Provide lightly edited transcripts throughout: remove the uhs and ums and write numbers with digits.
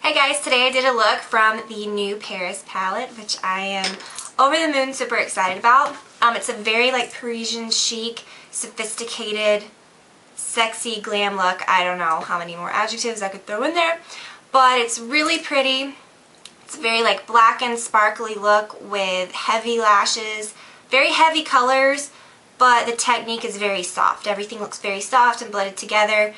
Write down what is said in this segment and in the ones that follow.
Hey guys, today I did a look from the new Paris palette, which I am over the moon super excited about. It's a very Parisian chic, sophisticated, sexy glam look. I don't know how many more adjectives I could throw in there, but it's really pretty. It's a very black and sparkly look with heavy lashes, very heavy colors, but the technique is very soft. Everything looks very soft and blended together.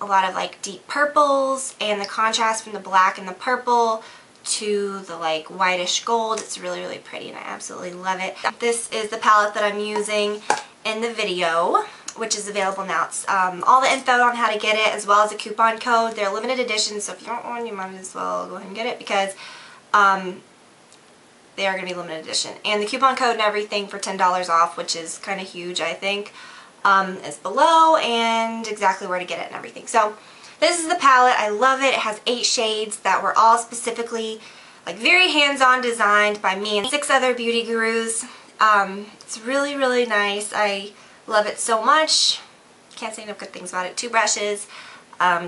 A lot of deep purples, and the contrast from the black and the purple to the whitish gold. It's really, really pretty and I absolutely love it. This is the palette that I'm using in the video, which is available now. It's all the info on how to get it, as well as a coupon code. They're limited edition, so if you don't want one, you might as well go ahead and get it, because they are going to be limited edition. And the coupon code and everything for $10 off, which is kind of huge, I think, is below, and exactly where to get it and everything. So this is the palette. I love it. It has 8 shades that were all specifically very hands-on designed by me and 6 other beauty gurus. It's really, really nice. I love it so much. Can't say enough good things about it. 2 brushes,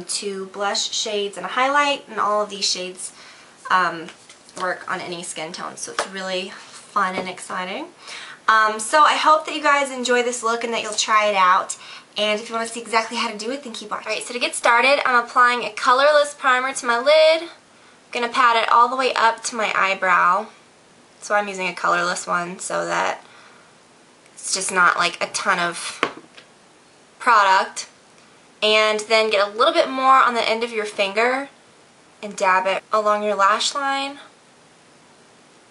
2 blush shades and a highlight, and all of these shades work on any skin tone, so it's really fun and exciting. So I hope that you guys enjoy this look and that you'll try it out. And if you want to see exactly how to do it, then keep watching. Alright, so to get started, I'm applying a colorless primer to my lid. I'm going to pat it all the way up to my eyebrow. So I'm using a colorless one so that it's just not a ton of product. And then get a little bit more on the end of your finger and dab it along your lash line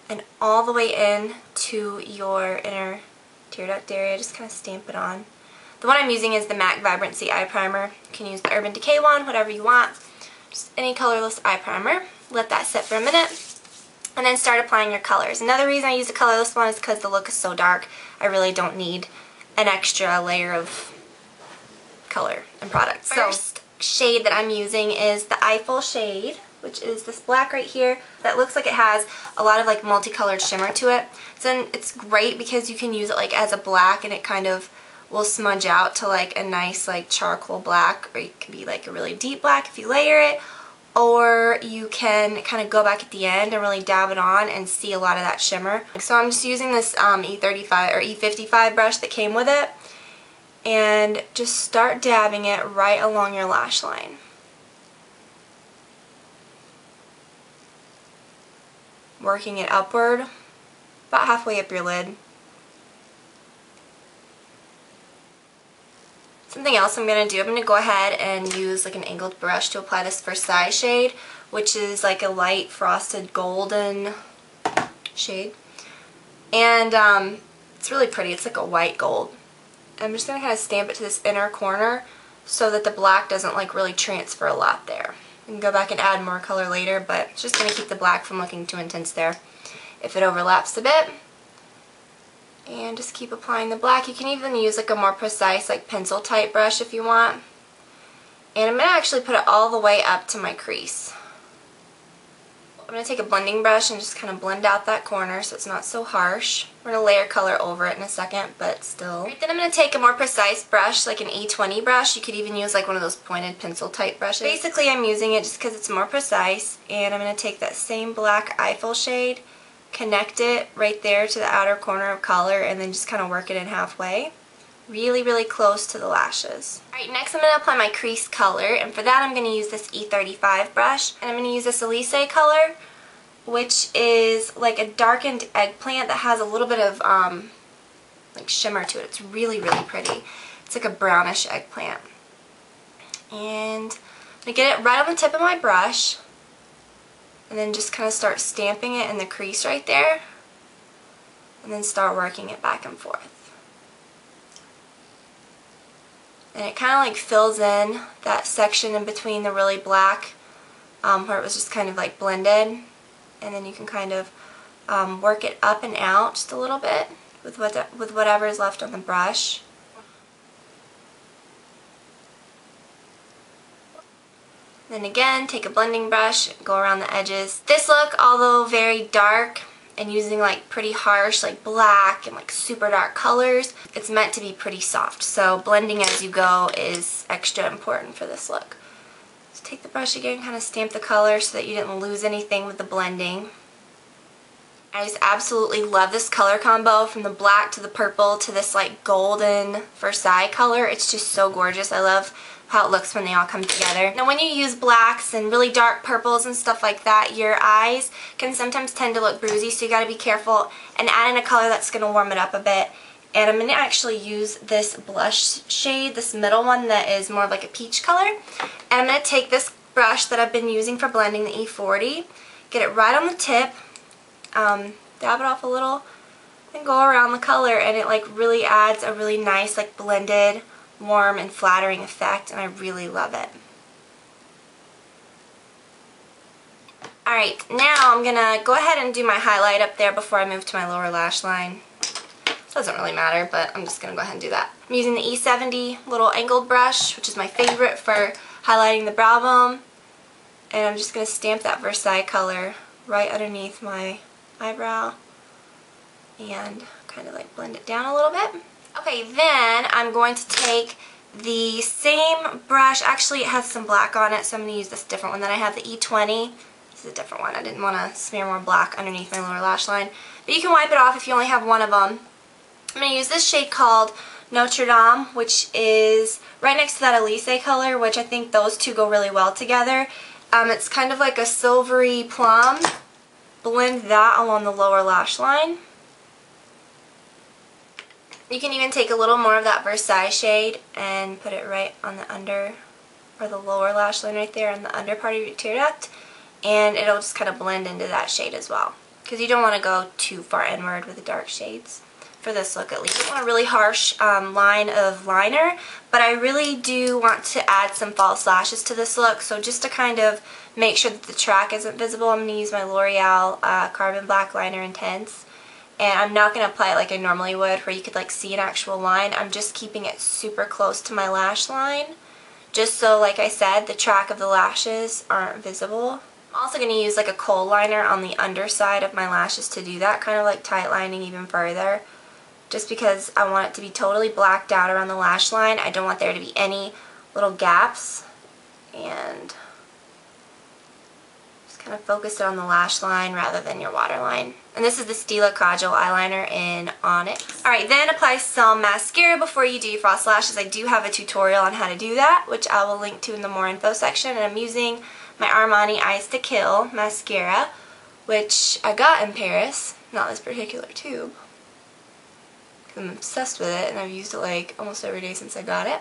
and all the way in to your inner tear duct area. Just kind of stamp it on. The one I'm using is the MAC Vibrancy Eye Primer. You can use the Urban Decay one, whatever you want. Just any colorless eye primer. Let that sit for a minute and then start applying your colors. Another reason I use the colorless one is because the look is so dark. I really don't need an extra layer of color and product. First shade that I'm using is the Eiffel Shade, which is this black right here that looks like it has a lot of multicolored shimmer to it. So it's great because you can use it as a black, and it kind of will smudge out to a nice charcoal black, or it can be a really deep black if you layer it, or you can kind of go back at the end and really dab it on and see a lot of that shimmer. So I'm just using this E35 or E55 brush that came with it, and just start dabbing it right along your lash line. Working it upward, about halfway up your lid. Something else I'm going to do, I'm going to go ahead and use an angled brush to apply this first side shade, which is a light frosted golden shade. And it's really pretty. It's a white gold. I'm just going to kind of stamp it to this inner corner so that the black doesn't really transfer a lot there. You can go back and add more color later, but it's just going to keep the black from looking too intense there if it overlaps a bit. And just keep applying the black. You can even use a more precise pencil type brush if you want. And I'm going to actually put it all the way up to my crease. I'm going to take a blending brush and just kind of blend out that corner so it's not so harsh. We're going to layer color over it in a second, but still. Right, then I'm going to take a more precise brush, an E20 brush. You could even use one of those pointed pencil type brushes. Basically I'm using it just because it's more precise, and I'm going to take that same black Eiffel shade, connect it right there to the outer corner of color, and then just kind of work it in halfway. Really, really close to the lashes. Alright, next I'm going to apply my Crease Color, and for that I'm going to use this E35 brush, and I'm going to use this Elise color, which is a darkened eggplant that has a little bit of shimmer to it. It's really, really pretty. It's a brownish eggplant. And I'm going to get it right on the tip of my brush, and then just kind of start stamping it in the crease right there, and then start working it back and forth. And it kind of fills in that section in between the really black where it was just kind of blended, and then you can kind of work it up and out just a little bit with whatever is left on the brush. Then again, take a blending brush, go around the edges. This look, although very dark and using pretty harsh black and super dark colors, it's meant to be pretty soft. So blending as you go is extra important for this look. take the brush again, kind of stamp the color so that you didn't lose anything with the blending. I just absolutely love this color combo, from the black to the purple to this like golden Versailles color. It's just so gorgeous. I love how it looks when they all come together. Now when you use blacks and really dark purples and stuff like that, your eyes can sometimes tend to look bruisey, so you got to be careful and add in a color that's going to warm it up a bit. And I'm going to actually use this blush shade, this middle one that is more of like a peach color. And I'm going to take this brush that I've been using for blending, the E40, get it right on the tip, dab it off a little, and go around the color, and it like really adds a really nice like blended, warm, and flattering effect, and I really love it. Alright, now I'm going to go ahead and do my highlight up there before I move to my lower lash line. Doesn't really matter, but I'm just going to go ahead and do that. I'm using the E70 little angled brush, which is my favorite for highlighting the brow bone, and I'm just going to stamp that Versailles color right underneath my eyebrow and kind of like blend it down a little bit. Okay, then I'm going to take the same brush. Actually, it has some black on it, so I'm going to use this different one. Then I have the E20. This is a different one. I didn't want to smear more black underneath my lower lash line, but you can wipe it off if you only have one of them. I'm going to use this shade called Notre Dame, which is right next to that Elise color, which I think those two go really well together. It's kind of like a silvery plum. Blend that along the lower lash line. You can even take a little more of that Versailles shade and put it right on the under, or the lower lash line right there on the under part of your tear duct, and it'll just kind of blend into that shade as well, because you don't want to go too far inward with the dark shades. For this look at least. I don't want a really harsh line of liner, but I really do want to add some false lashes to this look, so just to kind of make sure that the track isn't visible, I'm going to use my L'Oreal Carbon Black Liner Intense, and I'm not going to apply it like I normally would where you could like see an actual line. I'm just keeping it super close to my lash line, just so, like I said, the track of the lashes aren't visible. I'm also going to use like a kohl liner on the underside of my lashes to do that, kind of like tight lining even further. Just because I want it to be totally blacked out around the lash line. I don't want there to be any little gaps. And just kind of focus it on the lash line rather than your waterline. And this is the Stila Kajal eyeliner in Onyx. Alright, then apply some mascara before you do your false lashes. I do have a tutorial on how to do that, which I will link to in the more info section. And I'm using my Armani Eyes to Kill mascara, which I got in Paris. Not this particular tube. I'm obsessed with it, and I've used it like almost every day since I got it.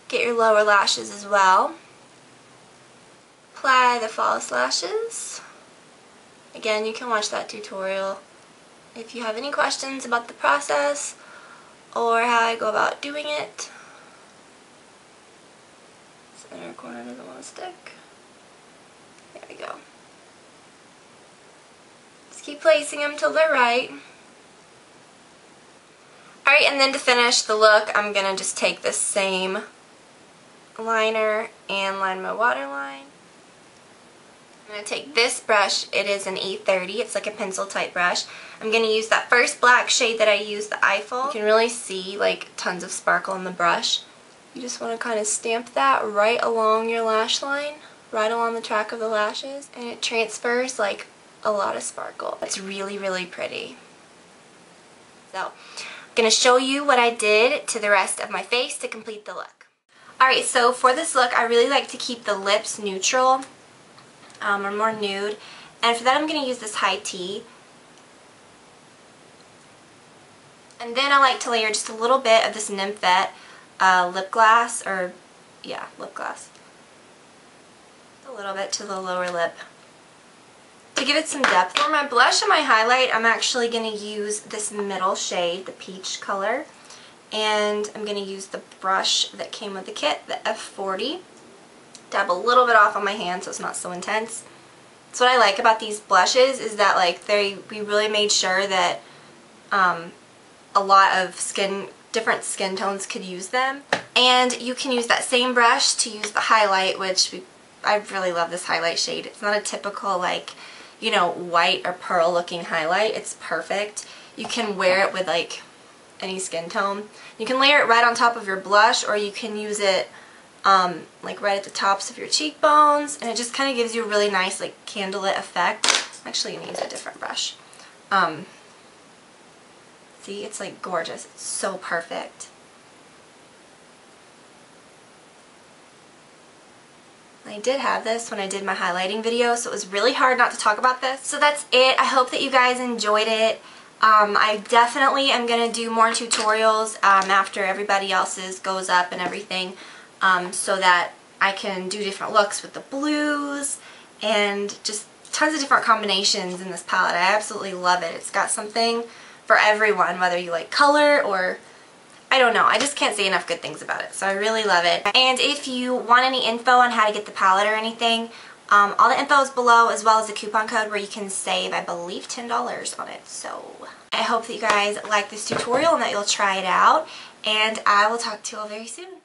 Get your lower lashes as well. Apply the false lashes. Again, you can watch that tutorial if you have any questions about the process or how I go about doing it. Center corner doesn't want to stick. There we go. Just keep placing them till they're right. Alright, and then to finish the look, I'm going to just take this same liner and line my waterline. I'm going to take this brush. It is an E30. It's like a pencil type brush. I'm going to use that first black shade that I used, the Eiffel. You can really see like tons of sparkle in the brush. You just want to kind of stamp that right along your lash line, right along the track of the lashes, and it transfers like a lot of sparkle. It's really, really pretty. So, I'm going to show you what I did to the rest of my face to complete the look. Alright, so for this look, I really like to keep the lips neutral, or more nude, and for that I'm going to use this high tea. And then I like to layer just a little bit of this Nymphette lip gloss, lip gloss. A little bit to the lower lip to give it some depth. For my blush and my highlight, I'm actually going to use this middle shade, the peach color, and I'm going to use the brush that came with the kit, the F40. Dab a little bit off on my hand so it's not so intense. So what I like about these blushes is that like we really made sure that a lot of different skin tones could use them. And you can use that same brush to use the highlight, which I really love this highlight shade. It's not a typical like, you know, white or pearl looking highlight. It's perfect. You can wear it with like any skin tone. You can layer it right on top of your blush, or you can use it like right at the tops of your cheekbones, and it just kind of gives you a really nice like candlelit effect. I'm actually going to use a different brush. See, it's like gorgeous. It's so perfect. I did have this when I did my highlighting video, so it was really hard not to talk about this. So that's it. I hope that you guys enjoyed it. I definitely am going to do more tutorials after everybody else's goes up and everything, so that I can do different looks with the blues and just tons of different combinations in this palette. I absolutely love it. It's got something for everyone, whether you like color or, I don't know, I just can't say enough good things about it, so I really love it. And if you want any info on how to get the palette or anything, all the info is below, as well as a coupon code where you can save, I believe, $10 on it. So I hope that you guys like this tutorial and that you'll try it out, and I will talk to you all very soon.